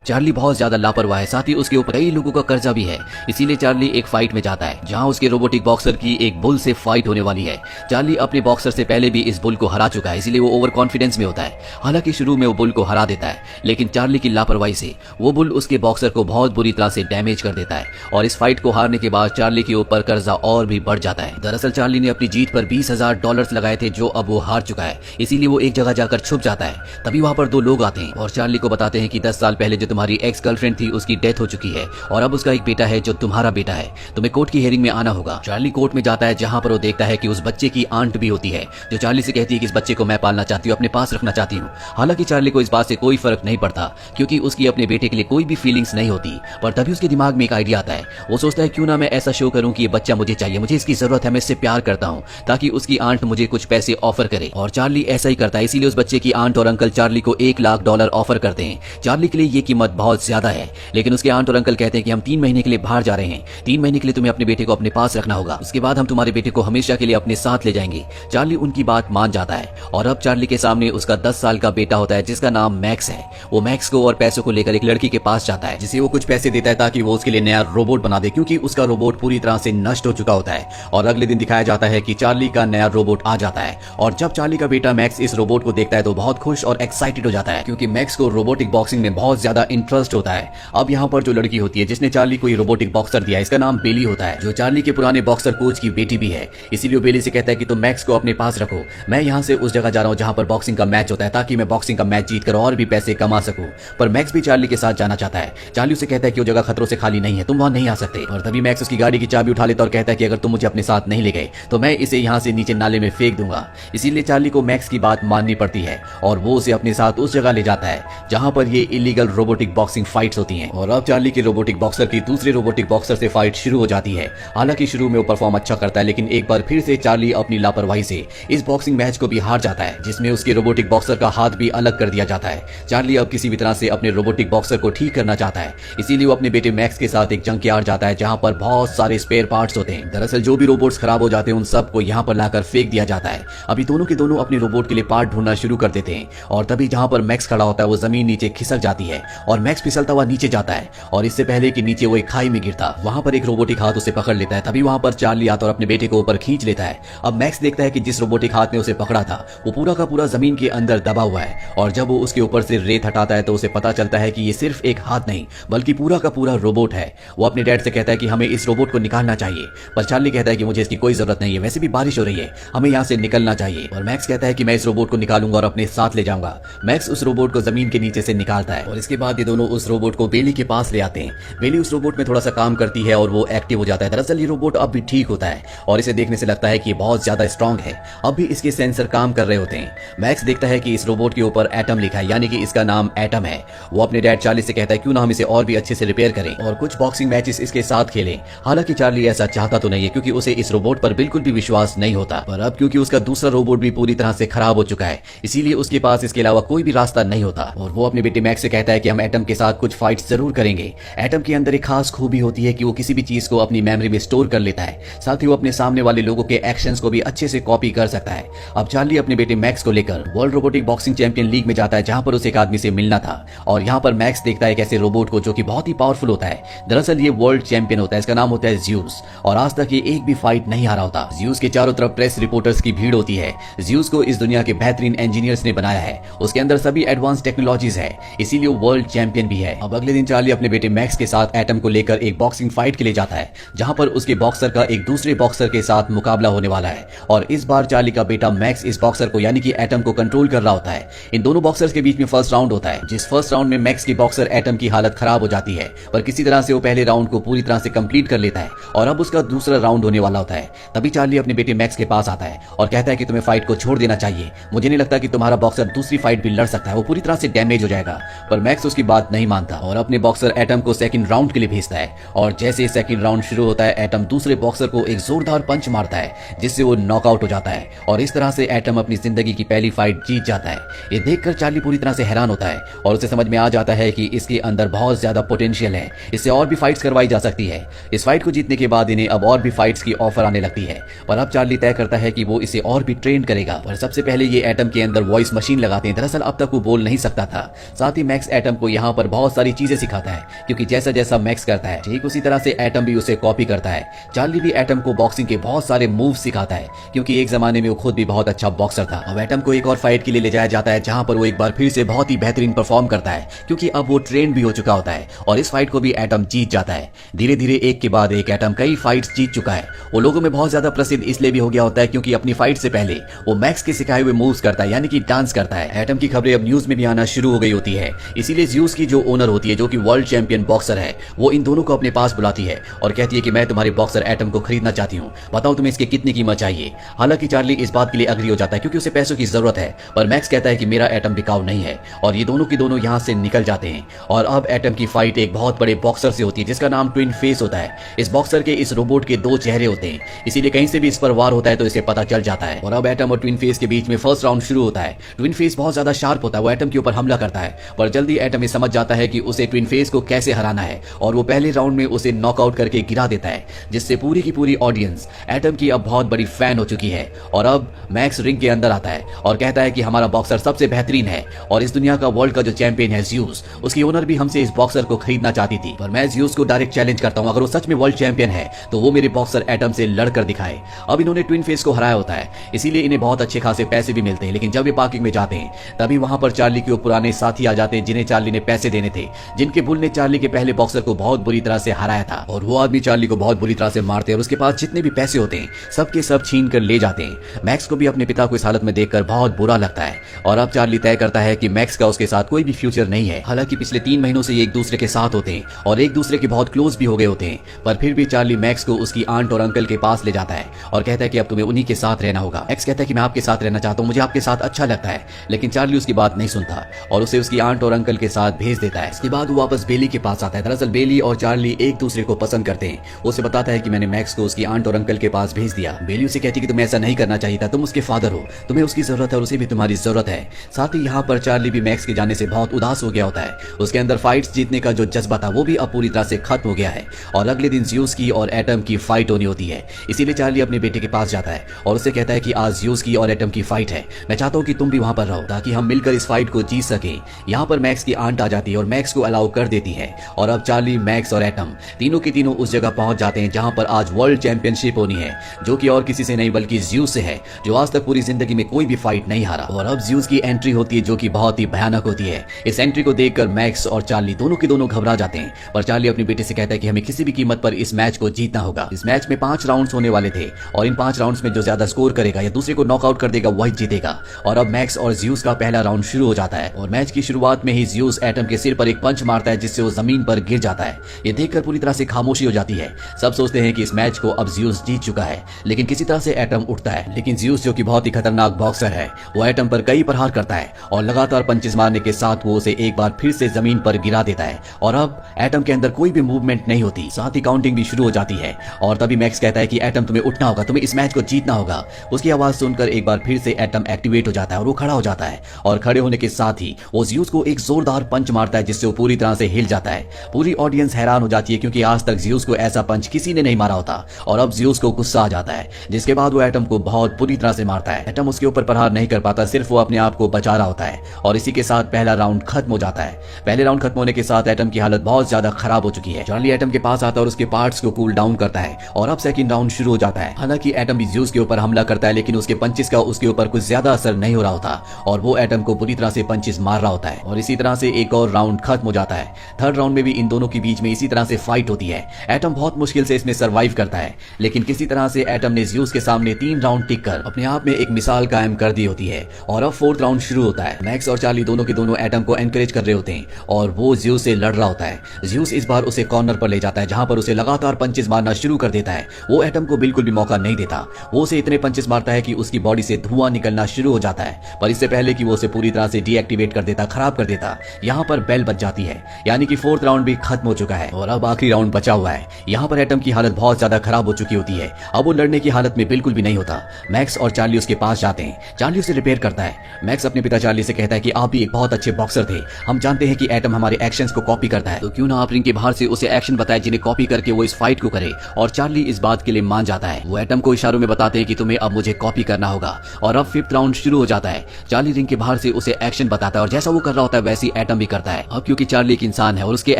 Charlie बहुत ज्यादा लापरवाह है, साथ ही उसके ऊपर कई लोगों का कर्जा भी है। इसीलिए चार्ली एक फाइट में जाता है जहां उसके रोबोटिक बॉक्सर की एक बुल से फाइट होने वाली है। चार्ली अपने बॉक्सर से पहले भी इस बुल को हरा चुका है, इसीलिए वो ओवर कॉन्फिडेंस में होता है। हालांकि शुरू में वो बुल को हरा देता है, लेकिन चार्ली की लापरवाही से वो बुल उसके बॉक्सर को बहुत बुरी तरह से डैमेज कर देता है और इस फाइट को हारने के बाद चार्ली के ऊपर कर्जा और भी बढ़ जाता है। दरअसल चार्ली ने अपनी जीत पर $20,000 लगाए थे, जो अब वो हार चुका है। इसीलिए वो एक जगह जाकर छुप जाता है। तभी वहां पर दो लोग आते हैं और चार्ली को बताते हैं कि 10 साल पहले जो तुम्हारी एक्स गर्लफ्रेंड थी उसकी डेथ हो चुकी है और अब उसका एक बेटा है जो तुम्हारा बेटा है। तुम्हें कोर्ट की हियरिंग में आना होगा। चार्ली कोर्ट में जाता है जहां पर वो देखता है कि उस बच्चे की आंट भी होती है, जो चार्ली से कहती है कि इस बच्चे को मैं पालना चाहती हूँ, अपने पास रखना चाहती हूँ। हालांकि चार्ली को इस बात से कोई फर्क नहीं पड़ता, क्योंकि उसकी अपने बेटे के लिए कोई भी फीलिंग्स नहीं होती। पर तभी उसके दिमाग में एक आइडिया आता है। वो सोचता है क्यों ना मैं ऐसा शो करूं कि ये बच्चा मुझे चाहिए, मुझे इसकी जरूरत है, मैं इससे प्यार करता हूं, ताकि उसकी आंट मुझे कुछ पैसे ऑफर करे। और चार्ली ऐसा ही करता है। इसीलिए उस बच्चे की आंट और अंकल चार्ली को $1,00,000 ऑफर करते हैं। चार्ली के लिए ये कीमत बहुत ज्यादा है, लेकिन उसके आंट और अंकल कहते हैं कि हम 3 महीने के लिए बाहर जा रहे हैं, 3 महीने के लिए तुम्हें अपने बेटे को अपने पास रखना होगा, उसके बाद हम तुम्हारे बेटे को हमेशा के लिए अपने साथ ले जाएंगे। चार्ली उनकी बात मान जाता है और अब चार्ली के सामने उसका 10 साल का बेटा होता है जिसका नाम मैक्स है। वो मैक्स को और पैसों को लेकर एक लड़की के पास जाता है, जिसे वो कुछ पैसे देता है ताकि वो उसके लिए नया रोबोट बना दे, क्योंकि उसका रोबोट पूरी तरह से नष्ट हो चुका होता है। और अगले दिन दिखाया जाता है कि चार्ली का नया रोबोट आ जाता है और जब चार्ली का बेटा मैक्स इस रोबोट को देखता है तो बहुत खुश और एक्साइटेड हो जाता है, क्योंकि मैक्स को रोबोटिक बॉक्सिंग में बहुत ज्यादा इंटरेस्ट होता है। अब यहाँ पर जो लड़की होती है जिसने चार्ली को ये रोबोटिक बॉक्सर दिया, इसका नाम बेली होता है, जो चार्ली के पुराने बॉक्सर कोच की बेटी भी है। इसीलिए बेली से कहता है कि तुम मैक्स को अपने पास रखो, मैं यहाँ से उस जगह जा रहा हूँ जहाँ पर बॉक्सिंग का मैच होता है, ताकि मैं बॉक्सिंग का मैच जीत कर और भी पैसे कमा सकूं। पर मैक्स भी चार्ली के साथ जाना चाहता है। चार्ली उसे कहता है कि वो जगह खतरों से खाली नहीं है, तुम वहां नहीं आ सकते। और तभी मैक्स उसकी गाड़ी की चाबी उठा लेता और कहता है कि अगर तुम मुझे अपने साथ नहीं ले गए तो मैं इसे यहाँ से नीचे नाले में फेंक दूंगा। इसीलिए चार्ली को मैक्स की बात माननी पड़ती है और वो उसे अपने साथ उस जगह ले जाता है जहां पर ये इलीगल रोबोटिक बॉक्सिंग फाइट्स होती हैं। और अब चार्ली के रोबोटिक बॉक्सर की दूसरे रोबोटिक बॉक्सर से फाइट शुरू हो जाती है। हालांकि शुरू में वो परफॉर्म अच्छा करता है, लेकिन एक बार फिर से चार्ली अपनी लापरवाही से इस बॉक्सिंग मैच को भी हार जाता है, जिसमें उसके रोबोटिक बॉक्सर का हाथ भी अलग कर दिया जाता है। चार्ली अब किसी भी तरह से अपने रोबोटिक बॉक्सर को ठीक करना चाहता है, इसीलिए वो अपने बेटे मैक्स के साथ एक जंकयार्ड जाता है जहां पर बहुत सारे स्पेयर पार्ट्स होते हैं। दरअसल जो भी रोबोट्स खराब हो जाते हैं उन सबको यहाँ पर लाकर फेंक दिया जाता है। अभी दोनों के दोनों अपने रोबोट के लिए पार्ट ढूंढना शुरू कर देते हैं और तभी जहां पर मैक्स खड़ा होता है वो जमीन नीचे खिसक जाती है और मैक्स फिसलता हुआ नीचे जाता है और इससे पहले कि नीचे वो एक खाई में गिरता, वहां पर एक रोबोटिक हाथ उसे पकड़ लेता है। तभी वहां पर चार्ली आता और अपने बेटे को ऊपर खींच लेता है। अब मैक्स देखता है कि जिस रोबोटिक हाथ ने उसे पकड़ा था वो पूरा का पूरा जमीन के अंदर दबा हुआ है और जब वो उसके ऊपर से रेत हटाता है तो उसे पता चलता है कि ये सिर्फ एक हाथ नहीं बल्कि पूरा का पूरा रोबोट है। वो अपने डैड से कहता है कि हमें इस रोबोट को निकालना चाहिए, पर चार्ली कहता है कि मुझे इसकी कोई जरूरत नहीं है, वैसे भी बारिश हो रही है, हमें यहाँ से निकलना चाहिए। और मैक्स कहता है कि मैं इस रोबोट को निकालूंगा और अपने साथ ले जाऊंगा। मैक्स उस रोबोट को जमीन के नीचे से निकालता है और इसके बाद ये दोनों उस रोबोट को बेली के पास ले आते हैं। बेली उस रोबोट में थोड़ा सा काम करती है और वो एक्टिव हो जाता है। दरअसल ये रोबोट अब भी ठीक होता है और इसे देखने से लगता है कि ये बहुत ज्यादा स्ट्रांग है। अब भी इसके सेंसर काम कर रहे होते हैं। मैक्स देखता है कि इस रोबोट के ऊपर एटम लिखा है, यानी कि इसका नाम एटम है। वो अपने डैड चार्ली से कहता है क्यों ना हम इसे और भी अच्छे से रिपेयर करें और कुछ बॉक्सिंग मैचेस इसके साथ खेलें। हालांकि चार्ली ऐसा चाहता तो नहीं है, क्योंकि उसे इस रोबोट पर बिल्कुल भी विश्वास नहीं होता। पर अब क्योंकि उसका दूसरा रोबोट भी पूरी तरह से खराब हो चुका है, इसीलिए उसके पास इसके अलावा कोई भी रास्ता नहीं होता और वो अपने बेटे मैक्स से कहता है कि हम एटम के साथ कुछ फाइट्स जरूर करेंगे। एटम के अंदर एक खास खूबी होती है कि वो किसी भी चीज को अपनी मेमोरी में स्टोर कर लेता है, साथ ही वो अपने सामने वाले लोगों के एक्शंस को भी अच्छे से कॉपी कर सकता है। अब चार्ली अपने बेटे मैक्स को लेकर world robotic boxing champion league में जाता है, जहां पर उसे एक आदमी से मिलना था और यहाँ पर मैक्स देखता है एक ऐसे रोबोट को जो कि बहुत ही पावरफुल होता है। दरअसल ये वर्ल्ड चैंपियन होता है, इसका नाम होता है ज़्यूस और आज तक ये एक भी फाइट नहीं हारा होता। ज़्यूस के चारों तरफ प्रेस रिपोर्टर्स की भीड़ होती है। ज़्यूस को इस दुनिया के बेहतरीन इंजीनियर्स ने बनाया है, उसके अंदर सभी एडवांस टेक्नोलॉजीज है, इसीलिए वो वर्ल्ड चैंपियन भी है। अब अगले दिन चार्ली अपने बेटे मैक्स के साथ एटम को लेकर एक बॉक्सिंग फाइट के लिए जाता है, जहां पर उसके बॉक्सर का एक दूसरे बॉक्सर के साथ मुकाबला होने वाला है और इस बार चार्ली का बेटा मैक्स इस बॉक्सर को यानी कि एटम को कंट्रोल कर रहा होता है। इन दोनों बॉक्सर्स के बीच में फर्स्ट राउंड होता है, जिस फर्स्ट राउंड में मैक्स की बॉक्सर एटम की हालत खराब हो जाती है, पर किसी तरह से वो पहले राउंड को पूरी तरह से कंप्लीट कर लेता है और अब उसका दूसरा राउंड होने वाला होता है। तभी चार्ली अपने बेटे मैक्स के पास आता है और कहता है कि तुम्हें फाइट को छोड़ देना चाहिए, मुझे नहीं लगता कि तुम्हारा बॉक्सर दूसरी फाइट भी लड़ सकता है, वो पूरी तरह से डैमेज हो जाएगा। पर मैक्स उसकी बात नहीं मानता और अपने बॉक्सर एटम को सेकंड राउंड के लिए भेजता है और जैसे सेकंड राउंड शुरू होता है एटम दूसरे बॉक्सर को एक जोरदार पंच मारता है, जिससे वो नॉकआउट हो जाता है और इस तरह से एटम अपनी जिंदगी की पहली फाइट जीत जाता है। ये देखकर चार्ली पूरी तरह से हैरान होता है और उसे समझ में आ जाता है कि इसके अंदर बहुत ज्यादा पोटेंशियल है, इससे और भी फाइट्स करवाई जा सकती है। इस फाइट को जीतने के बाद इन्हें अब और भी फाइट्स की ऑफर आने लगती है, पर अब चार्ली तय करता है कि वो इसे और भी ट्रेन करेगा। पर सबसे पहले ये एटम के अंदर वॉइस मशीन लगाते हैं। दरअसल अब तक वो बोल नहीं सकता था। साथ ही मैक्स एटम को यहाँ पर बहुत सारी चीजें सिखाता है, क्योंकि जैसा जैसा मैक्स करता है ठीक उसी तरह से एटम भी उसे कॉपी करता है। चार्ली भी एटम को बॉक्सिंग के बहुत सारे मूव सिखाता है, क्योंकि एक जमाने में वो खुद भी बहुत अच्छा बॉक्सर था। अब एटम को एक और फाइट के लिए ले जाया जाता है, जहां पर वो एक बार फिर से बहुत ही बेहतरीन परफॉर्म करता है, क्योंकि अब वो ट्रेन भी हो चुका होता है और इस फाइट को भी एटम जीत जाता है। धीरे धीरे एक के बाद एक एटम कई फाइट्स जीत चुका है। वो लोगों में बहुत ज्यादा प्रसिद्ध इसलिए भी हो गया होता है क्योंकि अपनी फाइट से पहले वो मैक्स के सिखाए हुए मूव्स करता है, यानी कि डांस करता है। एटम की खबरें अब न्यूज में भी आना शुरू हो गई होती है, इसीलिए ज़्यूस की जो ओनर होती है, जो कि वर्ल्ड चैंपियन बॉक्सर है, वो इन दोनों को अपने पास बुलाती है और कहती है कि मैं तुम्हारे बॉक्सर एटम को खरीदना चाहती हूँ, बताओ तुम्हें इसकी कितनी कीमत चाहिए। हालांकि चार्ली इस बात के लिए अग्री हो जाता है क्योंकि उसे पैसों की जरूरत है, पर मैक्स कहता है कि मेरा एटम बिकाऊ नहीं है और ये दोनों की दोनों यहाँ से निकल जाते हैं। और अब एटम की फाइट एक बहुत बड़े बॉक्सर से होती है जिसका नाम ट्विन फेस होता है। इस बॉक्सर के इस रोबोट के दो चेहरे होते हैं, इसीलिए कहीं से भी इस पर वार होता है तो इसे पता चल जाता है। और अब एटम और ट्विन फेस के बीच में फर्स्ट राउंड शुरू होता है। ट्विन फेस बहुत ज्यादा शार्प होता है, वो एटम के ऊपर हमला करता है, पर जल्दी एटम समझ जाता है कि उसे ट्विन फेस को कैसे हराना है और वो पहले राउंड में उसे नॉकआउट करके गिरा देता है, जिससे पूरी की पूरी ऑडियंस एटम की अब बहुत बड़ी फैन हो चुकी है। और अब मैक्स रिंग के अंदर आता है और कहता है कि हमारा बॉक्सर सबसे बेहतरीन है और इस दुनिया का वर्ल्ड का जो चैंपियन है ज़्यूस, उसकी ओनर भी हमसे इस बॉक्सर को खरीदना चाहती थी, पर मैं ज़्यूस को डायरेक्ट चैलेंज करता हूं, अगर वो सच में वर्ल्ड चैंपियन है तो वो मेरे बॉक्सर एटम से लड़कर दिखाए। अब इन्होंने ट्विन फेस को हराया होता है, इसीलिए इन्हें बहुत अच्छे खासे पैसे भी मिलते हैं। लेकिन जब ये पार्किंग में जाते हैं तभी वहां पर चार्ली के पुराने साथी आ जाते हैं, जिन्हें चार्ली ने पैसे देने थे, जिनके बुल ने चार्ली के पहले बॉक्सर को बहुत बुरी तरह से हराया था। और वो आदमी चार्ली को बहुत बुरी तरह से मारते हैं और उसके पास जितने भी पैसे होते हैं सबके सब छीन कर ले जाते हैं। मैक्स को भी अपने पिता को इस हालत में देखकर बहुत बुरा लगता है और अब चार्ली तय करता है कि मैक्स का उसके साथ कोई भी फ्यूचर नहीं है। हालांकि पिछले 3 महीनों से ये एक दूसरे के साथ होते हैं और एक दूसरे के बहुत क्लोज भी हो गए होते हैं, पर फिर भी चार्ली मैक्स को उसकी आंट और अंकल के पास ले जाता है और कहता है कि अब तुम्हें उन्हीं के साथ रहना होगा। मैक्स कहता है कि मैं आपके साथ रहना चाहता हूँ, मुझे आपके साथ अच्छा लगता है, लेकिन चार्ली उसकी बात नहीं सुनता और उसे उसकी आंट और अंकल के साथ भेज देता है। इसके बाद वो वापस बेली के पास आता है। दरअसल बेली और चार्ली एक दूसरे को पसंद करते हैं। उसे बताता है कि मैंने मैक्स को उसकी आंट और अंकल के पास भेज दिया। बेली उसे कहती है कि तुम्हें ऐसा नहीं करना चाहिए था, तुम उसके फादर हो, तुम्हें उसकी जरूरत है और उसे भी तुम्हारी जरूरत है। साथ ही यहाँ पर चार्ली भी मैक्स के जाने से बहुत उदास हो गया होता है। उसके अंदर फाइट्स जीतने का जो जज्बा था वो भी अब पूरी तरह से खत्म हो गया है और अगले दिन ज़्यूस की और एटम की फाइट होनी होती है। इसीलिए चार्ली अपने बेटे के पास जाता है और उसे कहता है कि आज ज़्यूस की और एटम की फाइट है, मैं चाहता हूँ कि तुम भी वहां पर रहो ताकि हम मिलकर इस फाइट को जीत सके। यहाँ पर मैक्स की आंट आ जाती है और मैक्स को अलाउ कर देती है और अब चार्ली, मैक्स और एटम तीनों के तीनों उस जगह पहुंच जाते हैं जहां पर आज वर्ल्ड चैंपियनशिप होनी है, जो कि और किसी से नहीं बल्कि ज़्यूस से है, जो आज तक पूरी जिंदगी में कोई भी फाइट नहीं हारा। और अब ज़्यूस की एंट्री होती है जो कि बहुत ही भयानक होती है। इस एंट्री को देखकर मैक्स और चार्ली दोनों के दोनों घबरा जाते हैं, पर चार्ली अपने बेटे से कहता है कि हमें किसी भी कीमत पर इस मैच को जीतना होगा। इस मैच में 5 राउंड्स होने वाले थे और इन 5 राउंड्स में जो ज्यादा स्कोर करेगा या दूसरे को नॉकआउट कर देगा वही जीतेगा। और अब मैक्स और ज़्यूस का पहला राउंड शुरू हो जाता है और मैच की शुरुआत में ही ज़्यूस एटम के सिर पर एक पंच मारता है जिससे वो जमीन पर गिर जाता है। ये देखकर पूरी तरह से खामोशी हो जाती है। सब सोचते हैं कि इस मैच को अब ज़्यूस जीत चुका है, लेकिन किसी तरह से एटम उठता है। लेकिन ज़्यूस जो कि बहुत ही खतरनाक बॉक्सर है, वो एटम पर कई प्रहार करता है और लगातार पंचेस मारने के साथ वो उसे एक बार फिर से जमीन पर गिरा देता है और अब एटम के अंदर कोई भी मूवमेंट नहीं होती। साथ ही काउंटिंग भी शुरू हो जाती है और तभी मैक्स कहता है कि एटम तुम्हें उठना होगा, तुम्हें इस मैच को जीतना होगा। उसकी आवाज सुनकर एक बार फिर से एटम एक्टिवेट हो जाता है और वो खड़ा हो जाता है और खड़े होने के साथ ही वो ज़्यूस को एक जोरदार पंच मारता है जिससे वो पूरी तरह से हिल जाता है। पूरी ऑडियंस हैरान हो जाती है क्योंकि आज तक ज़्यूस को ऐसा पंच किसी ने नहीं मारा होता और अब ज़्यूस को गुस्सा आ जाता है, जिसके बाद वो एटम को बहुत बुरी तरह से मारता है। एटम उसके ऊपर प्रहार नहीं कर पाता, सिर्फ वो अपने आप को बचा रहा होता है और इसी के साथ पहला राउंड खत्म हो जाता है। पहले राउंड खत्म होने के साथ एटम की हालत बहुत ज्यादा खराब हो चुकी है। चार्ली एटम के पास आता है और उसके पार्ट्स को कूल डाउन करता है और अब सेकंड राउंड शुरू हो जाता है। हालांकि एटम भी ज़्यूस के ऊपर हमला करता है, लेकिन उसके पंचेस का उसके ऊपर कुछ ज्यादा असर नहीं हो रहा होता और वो एटम को बुरी तरह से पंचेस मार रहा होता है और इसी तरह से एक और राउंड खत्म हो जाता है। थर्ड राउंड में भी इन दोनों के बीच में इसी तरह से फाइट होती है। एटम बहुत मुश्किल से इसमें सर्वाइव करता है, लेकिन किसी तरह से एटम ने ज़्यूस के सामने 3 राउंड टिक कर अपने आप में एक मिसाल कायम कर दी होती है और अब 4th राउंड शुरू होता है। मैक्स और चार्ली दोनों के दोनों एटम को एनकरेज कर रहे होते हैं और वो ज़्यूस से लड़ रहा होता है। ज़्यूस इस बार उसे कॉर्नर पर ले जाता है जहां पर उसे लगातार पंचेस मारना शुरू कर देता है। वो एटम को बिल्कुल भी मौका नहीं देता। वो उसे इतने पंचेस मारता है कि उसकी बॉडी से धुआं निकलना शुरू हो जाता है, पर इससे पहले कि वो उसे पूरी तरह से डीएक्टिवेट कर देता, खराब कर देता, यहाँ पर बेल बज जाती है, यानी कि 4th राउंड भी खत्म हो चुका है और अब आखिरी राउंड बचा हुआ है। यहाँ पर एटम की हालत बहुत ज्यादा खराब हो चुकी होती है। अब वो लड़ने की हालत में बिल्कुल भी नहीं होता। मैक्स और चार्ली उसके पास जाते हैं। चार्ली उसे रिपेयर करता है। मैक्स अपने पिता चार्ली से कहता है कि आप भी एक बहुत अच्छे बॉक्सर थे, हम जानते हैं कि एटम हमारे एक्शंस को कॉपी करता है, तो क्यों ना आप रिंग के बाहर से उसे एक्शन बताए जिन्हें कॉपी करके वो इस फाइट को करे। और चार्ली इस बात के लिए मान जाता है। वो एटम को इशारों में बताते हैं कि तुम्हें अब मुझे कॉपी करना होगा और अब 5th राउंड शुरू हो जाता है। चार्ली रिंग के बाहर से उसे एक्शन बताता है और जैसा वो कर रहा होता है वैसे एटम भी करता है। अब क्योंकि चार्ली एक इंसान है और उसके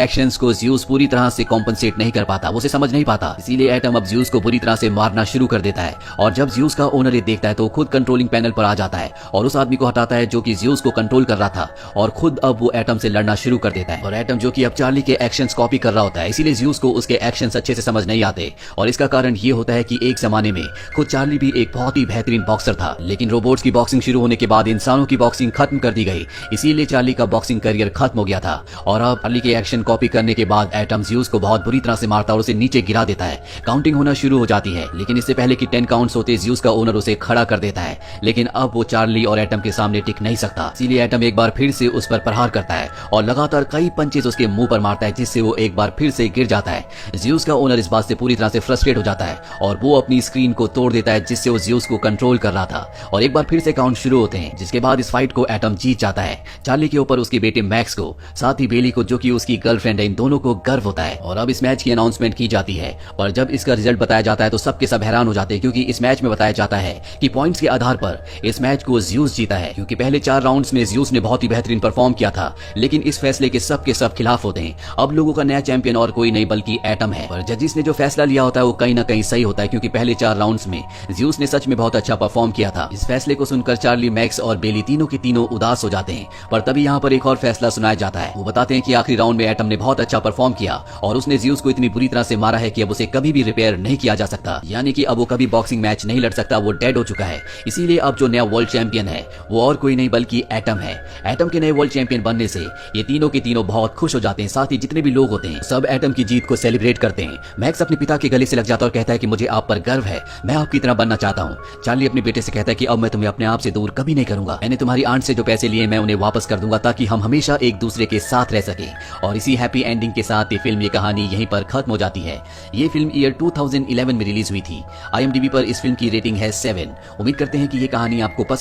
एक्शंस को ज़्यूस पूरी तरह से कॉम्पनसेट नहीं कर पाता, वो उसे समझ नहीं पाता, इसीलिए एटम अब ज़्यूस को बुरी तरह से मारना शुरू कर देता है। और जब ज़्यूस का ओनर ये देखता है तो खुद कंट्रोलिंग पैनल पर आ जाता है और उस आदमी को हटाता है जो कि ज़्यूस को कंट्रोल कर रहा था, और खुद अब वो एटम से लड़ना शुरू कर देता है। और एटम जो कि अब चार्ली के एक्शंस कॉपी कर रहा होता है, इसीलिए ज़्यूस को उसके एक्शंस अच्छे से समझ नहीं आते। और इसका कारण ये होता है कि एक जमाने में खुद चार्ली भी एक बहुत ही बेहतरीन बॉक्सर था, लेकिन रोबोट्स की बॉक्सिंग शुरू होने के बाद इंसानों की बॉक्सिंग खत्म कर दी गई, इसीलिए चार्ली का बॉक्सिंग करियर खत्म हो गया था। और अब चार्ली के एक्शन कॉपी करने के बाद एटम ज़्यूस को बहुत बुरी तरह से मारता और उसे नीचे गिरा देता है। काउंटिंग होना शुरू हो जाती है, लेकिन इससे पहले कि 10 काउंट्स होते ज़्यूस का ओनर उसे खड़ा कर देता है। लेकिन अब वो चार्ली और एटम के सामने टिक नहीं सकता, इसीलिए एटम एक बार फिर से उस पर प्रहार करता है और लगातार कई पंचेस उसके मुंह पर मारता है, जिससे वो एक बार फिर से गिर जाता है। ज़्यूस का ओनर इस बात से पूरी तरह से फ्रस्ट्रेट हो जाता है और वो अपनी स्क्रीन को तोड़ देता है, जिससे वो ज़्यूस को कंट्रोल कर रहा था। और एक बार फिर से काउंट शुरू होते हैं, जिसके बाद इस फाइट को एटम जीत जाता है। चार्ली के ऊपर उसके बेटे मैक्स को, साथ ही बेली को जो कि उसकी गर्लफ्रेंड है, इन दोनों को गर्व होता है। और अब इस मैच की अनाउंसमेंट की जाती है और जब इसका रिजल्ट बताया जाता है तो सबके सब हैरान हो जाते हैं, क्योंकि इस मैच में बताया जाता है कि पॉइंट्स के आधार पर इस मैच को ज़्यूस जीता है, क्योंकि पहले 4 राउंड्स में ज़्यूस ने बहुत ही बेहतरीन परफॉर्म किया था। लेकिन इस फैसले के सब खिलाफ होते हैं। अब लोगों का नया चैंपियन और कोई नहीं बल्कि एटम है। पर जजिस ने जो फैसला लिया होता है वो कहीं ना कहीं सही होता है, क्योंकि पहले 4 राउंड्स में ज़्यूस ने सच में बहुत अच्छा परफॉर्म किया था। इस फैसले को सुनकर चार्ली, मैक्स और बेली तीनों के तीनों उदास हो जाते हैं। पर तभी यहाँ पर एक और फैसला सुनाया जाता है। वो बताते हैं कि आखिरी राउंड में एटम ने बहुत अच्छा परफॉर्म किया और उसने ज़्यूस को इतनी बुरी तरह से मारा है कि अब उसे कभी भी रिपेयर नहीं किया जा सकता, यानी कि अब वो कभी बॉक्सिंग मैच नहीं लड़ सकता, वो डेड हो चुका है। इसीलिए अब जो नया वर्ल्ड चैंपियन है वो और कोई नहीं बल्कि एटम है। एटम के नए वर्ल्ड चैंपियन बनने से ये तीनों के तीनों बहुत खुश हो जाते हैं, साथ ही जितने भी लोग होते हैं सब एटम की जीत को सेलिब्रेट करते हैं। मैक्स अपने पिता के गले से लग जाता है और कहता है कि मुझे आप पर गर्व है, मैं आपकी तरह बनना चाहता हूँ। चार्ली अपने बेटे से कहता है कि अब मैं तुम्हें अपने आप से दूर कभी नहीं करूंगा, मैंने तुम्हारी आंट से जो पैसे लिए मैं उन्हें वापस कर दूंगा ताकि हम हमेशा एक दूसरे के साथ रह सके। और इसी हैप्पी एंडिंग के साथ ये फिल्म, ये कहानी यहीं पर खत्म हो जाती है। ये फिल्म ईयर 2011 में रिलीज हुई थी। IMDb पर इस फिल्म की रेटिंग है 7। उम्मीद करते हैं कि ये कहानी आपको पसंद